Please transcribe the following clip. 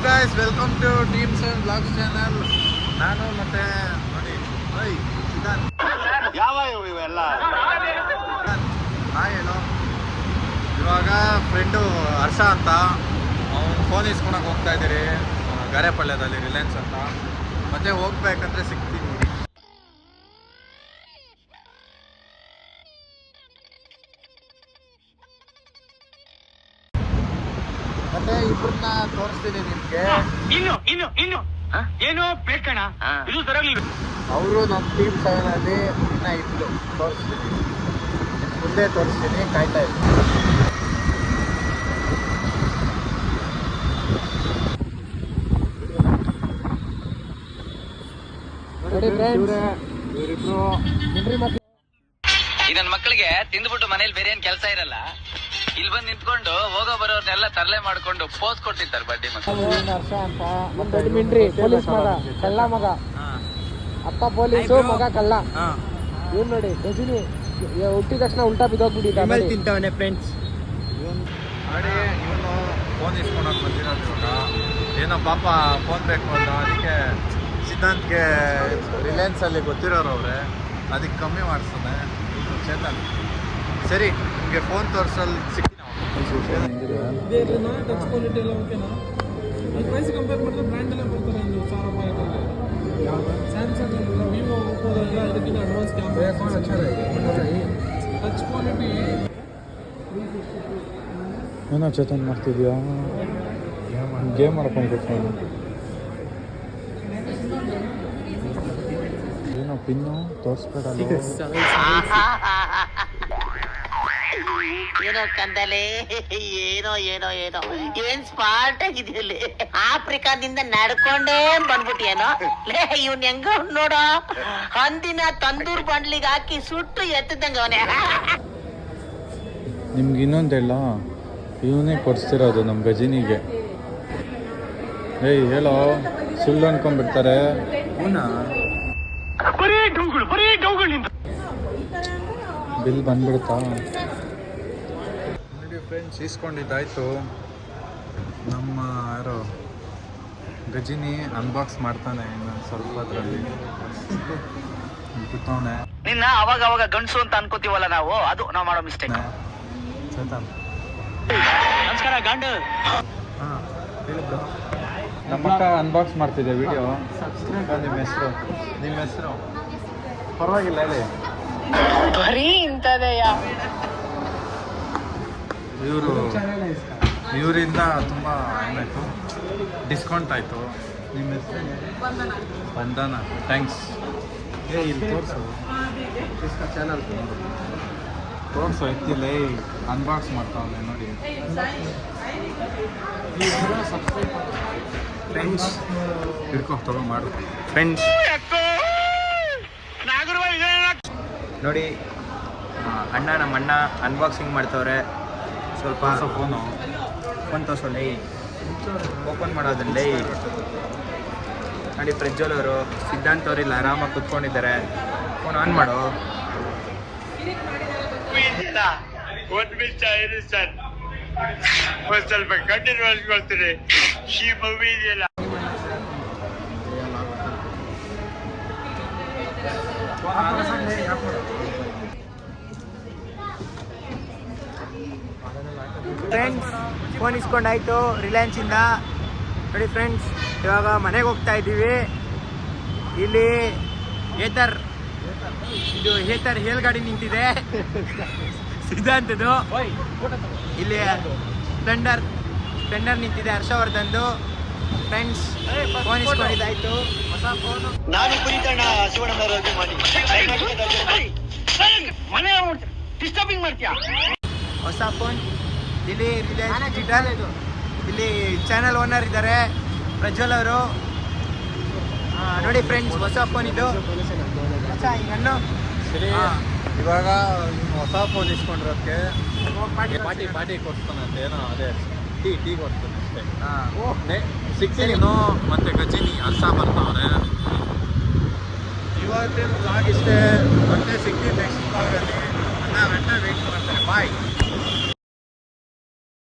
Guys, welcome to teams and blogs channel. ನಾನು ಮತ್ತೆ ನೋಡಿ ಯಾವ ಇವೆಲ್ಲ ಹಾಯ್ ಹೇಳೋ. ಇವಾಗ ಫ್ರೆಂಡು ಹರ್ಷ ಅಂತ, ಅವನು ಫೋನ್ ಇಸ್ಕೊಳಕ್ಕೆ ಹೋಗ್ತಾ ಇದ್ದೀರಿ ಗಾರೆಪಳ್ಯದಲ್ಲಿ, ರಿಲಯನ್ಸ್ ಅಂತ. ಮತ್ತೆ ಹೋಗ್ಬೇಕಂದ್ರೆ ಸಿಗ್ತೀನಿ. ಮತ್ತೆ ಇಬ್ಬರನ್ನ ತೋರಿಸ್ತೀನಿ ನಿಮ್ಗೆ. ಏನು ಬೇಕಣ ಇದು ತರಲಿಲ್ಲ. ಅವರು ನಮ್ಮ ಟೀಮ್ 7 ಅಲ್ಲಿ ಇನ್ನ ಇದ್ದು ತೋರಿಸ್ತೀನಿ, ಮುಂದೆ ತೋರಿಸ್ತೀನಿ, ಕಾಯ್ತಾ ಇದ್ದೀನಿ. ಈ ನನ್ನ ಮಕ್ಕಳಿಗೆ ತಿಂದ್ಬಿಟ್ಟು ಮನೇಲಿ ಬೇರೆ ಏನ್ ಕೆಲಸ ಇರಲ್ಲ, ಇಲ್ಲಿ ಬಂದು ನಿಂತ್ಕೊಂಡು ಹೋಗೋ ಬರೋರ್ನೆಲ್ಲ ತರಲೆ ಮಾಡ್ಕೊಂಡು ಪೋಸ್ ಕೊಟ್ಟಿರ್ತಾರೆ ಬಡ್ಡಿ ಮಕ್ಕಳು. ಹರ್ಷ ಅಂತ ದೊಡ್ಡ ಮಿಂಡ್ರಿ, ಪೊಲೀಸ್ ಮಗ, ಕಳ್ಳ ಮಗ. ಅಪ್ಪ ಪೊಲೀಸು, ಮಗ ಕಳ್ಳ. ಇವ್ನು ನೋಡಿ ಗಜಿನಿ, ಹುಟ್ಟಿದ ತಕ್ಷಣ ಉಲ್ಟಾ ಬಿದ್ದೋಗ್ಬಿಟ್ಟಿದ್ದ ತಿಂತವನೆ ಫ್ರೆಂಡ್ಸ್. ನೋಡಿ, ಇವನು ಫೋನ್ ಇಸ್ಕೊಳಕ್ಕೆ ಬಂದಿರೋದು. ಇವಾಗ ಏನೋ ಪಾಪ ಫೋನ್ ಬೇಕು ಅಂತ, ಅದಕ್ಕೆ ಸಿದ್ಧಾಂತ್ಗೆ ರಿಲಯನ್ಸಲ್ಲಿ ಗೊತ್ತಿರೋರು ಅವರೇ, ಅದಕ್ಕೆ ಕಮ್ಮಿ ಮಾಡಿಸ್ತಾನೆ ಚೇತನ್. ಸರಿ, ನಿಮಗೆ ಫೋನ್ ತೋರಿಸಲು ಸಿಗ್ತೀನಿ. ಟಚ್ ಕ್ವಾಲಿಟಿ ಎಲ್ಲ ಓಕೆನಾ? ಅದು ಪ್ರೈಸ್ ಕಂಪೇರ್ ಮಾಡಿದ್ರೆ ಬ್ರ್ಯಾಂಡ್ ಎಲ್ಲ ಬರ್ತಾರೆ, ಒಂದು 1000 ರೂಪಾಯಿ. ಸ್ಯಾಮ್ಸಂಗ್ ಎಲ್ಲ, ವಿವೋ, ಓಪೋದೆಲ್ಲ ಇದಕ್ಕಿಂತ ಅಡ್ವಾನ್ಸ್ ಕ್ಯಾಮ್ರಾ, ಟಚ್ ಕ್ವಾಲಿಟಿ. ಏನೋ ಚೇತನ್ ಮಾಡ್ತಿದ್ಯಾ? ಗೇಮ್ ಮಾಡ್ಕೊಂಡು ಕೂತ್ಕೊಂಡು ಏನೋ ಪಿನ್ನು ತೋರಿಸ್ಬೇಡಲ್ಲ. ಏನೋ ಕಂದಲೆ, ಏನೋ ಏನೋ ಏನೋ ಏನ್ ಸ್ಮಾರ್ಟ್ ಆಗಿದೆಯಲ್ಲಿ. ಆಫ್ರಿಕಾದಿಂದ ನಡ್ಕೊಂಡೇ ಬಂದ್ಬಿಟ್ಟಿಯೇನೋ. ಇವ್ನ್ ಹೆಂಗ ನೋಡ, ಹಂದಿನ ತಂದೂರ್ ಬಂಡ್ಲಿಗೆ ಹಾಕಿ ಸುಟ್ಟು ಎತ್ತದಂಗ ಅವನೇ. ನಿಮ್ಗೆ ಇನ್ನೊಂದು ಹೇಳ, ಇವನೇ ಕೊಡಿಸ್ತಿರೋದು ನಮ್ಮ ಗಜಿನಿಗೆ. ಏಯ್ ಹೇಳೋ, ಸುಳ್ಳು ಅನ್ಕೊಂಡ್ಬಿಡ್ತಾರೆ. ಬಿಲ್ ಬಂದ್ಬಿಡ್ತಾ? ನೋಡಿ ಫ್ರೆಂಡ್ಸ್, ಇಸ್ಕೊಂಡಿದ್ದಾಯ್ತು. ನಮ್ಮ ಯಾರೋ ಗಜಿನಿ ಅನ್ಬಾಕ್ಸ್ ಮಾಡ್ತಾನೆ ಇನ್ನೊಂದು ಸ್ವಲ್ಪ ಅದರಲ್ಲಿ ಕೂತವನೆ. ನಿನ್ನ ಅವಾಗ ಅವಾಗ ಗಂಡಸು ಅಂತ ಅನ್ಕೋತೀವಲ್ಲ ನಾವು, ಅದು ನಾವು ಮಾಡೋ ಮಿಸ್ಟೇಕ್. ಚೇತನ್, ನಮಸ್ಕಾರ ಗಂಡು. ಹಾಂ ಹೇಳಿದ್ದು. ನಮ್ಮ ಅಕ್ಕ ಅನ್ಬಾಕ್ಸ್ ಮಾಡ್ತಿದ್ದೆ ವಿಡಿಯೋ. ನಿಮ್ಮ ಹೆಸರು ಪರವಾಗಿಲ್ಲ ಹೇಳಿ. ಬರೀ ಇಂಥದೆಯಾ? ಇವರಿಂದ ತುಂಬ ಏನಾಯಿತು, ಡಿಸ್ಕೌಂಟ್ ಆಯಿತು. ನಿಮ್ಮ ಹೆಸರು ಬಂಧನ. ಥ್ಯಾಂಕ್ಸ್. ಇಲ್ಲಿ ತೋರಿಸು, ಚಾನಲ್ ತೋರಿಸು, ಎತ್ತಿಲ್ಲ. ಅನ್ಬಾಕ್ಸ್ ಮಾಡ್ತಾವನೆ ನೋಡಿ ಫ್ರೆಂಡ್ಸ್. ಹಿಡ್ಕೊ, ತಗೋ, ಮಾಡು ಫ್ರೆಂಡ್ಸ್. ನೋಡಿ ಅಣ್ಣ, ನಮ್ಮ ಅಣ್ಣ ಅನ್ಬಾಕ್ಸಿಂಗ್ ಮಾಡ್ತವ್ರೆ. ಸ್ವಲ್ಪ ಫೋನ್ ತೋರ್ಸೋಲ್ಲ, ಓಪನ್ ಮಾಡೋದಲ್ಲಿ ನೋಡಿ. ಪ್ರಜ್ವಲ್ ಸಿದ್ಧಾಂತ್ ಅವ್ರು ಇಲ್ಲಿ ಆರಾಮಾಗಿ ಕುತ್ಕೊಂಡಿದ್ದಾರೆ. ಫೋನ್ ಆನ್ ಮಾಡು. ಒಂದು ನಿಮಿಷ ಇರಿ ಸರ್, ಒಂದು ಸ್ವಲ್ಪ ಕಂಟಿನ್ಯೂಸ್ಕೊಳ್ತೀನಿ. ಈ ಮೂವಿ ಇದೆಯಲ್ಲ, ಫ್ರೆಂಡ್ಸ್, ಫೋನ್ ಇಸ್ಕೊಂಡಾಯ್ತು ರಿಲಯನ್ಸಿಂದ. ನೋಡಿ ಫ್ರೆಂಡ್ಸ್, ಇವಾಗ ಮನೆಗೆ ಹೋಗ್ತಾ ಇದ್ದೀವಿ. ಇಲ್ಲಿ ಹೇತರ್ ಹೇಲ್ಗಾಡಿ ನಿಂತಿದೆ ಸಿದ್ಧಾಂತದ್ದು. ಇಲ್ಲಿ ಸ್ಪ್ಲೆಂಡರ್ ನಿಂತಿದೆ ಹರ್ಷವರ್ಧನ್ದು. Friends, phone ಇಸ್ಕೊಂಡಿದ್ದಾಯ್ತು. ಹೊಸ ಫೋನು. ನಾನು ಕುರಿತಣ್ಣ ಶಿವಣ್ಣನವರ ಮಾಡಿ ಡಿಸ್ಟರ್ಬಿಂಗ್ ಮಾಡ್ತೀಯಾ? ಹೊಸ ಫೋನ್. ಇಲ್ಲಿ ರಿಲಯನ್ಸ್ ಡಿಜಿಟಲ್. ಇಲ್ಲಿ ಚಾನಲ್ ಓನರ್ ಇದ್ದಾರೆ ಪ್ರಜ್ವಲ್ ಅವರು. ನೋಡಿ ಫ್ರೆಂಡ್ಸ್, ಹೊಸ ಫೋನ್ ಇದು. ಹಿಂಗನ್ನು ಸರಿ, ಇವಾಗ ಹೊಸ ಫೋನ್ ಇಸ್ಕೊಂಡಿರೋದಕ್ಕೆ ಪಾರ್ಟಿ ಕೊಡ್ತಾನಂತೆ. ಏನೋ ಅದೇ ಟೀ ಕೊಡ್ತಾನೆ ಅಷ್ಟೇ. ಸಿಗ್ತೀನಿ ಮತ್ತೆ ಗಜಿನಿ ಹರ್ಷ ಬರ್ತಾವ್ರೆ. ಇವತ್ತಿನ ಬ್ಲಾಗ್ ಇಷ್ಟೇ. ಮತ್ತೆ ಸಿಗ್ತೀನಿ ನೆಕ್ಸ್ಟ್ ಬ್ಲಾಗಲ್ಲಿ. 1 ಗಂಟೆ ವೆಯ್ಟ್ ಮಾಡ್ತಾರೆ. ಬಾಯ್.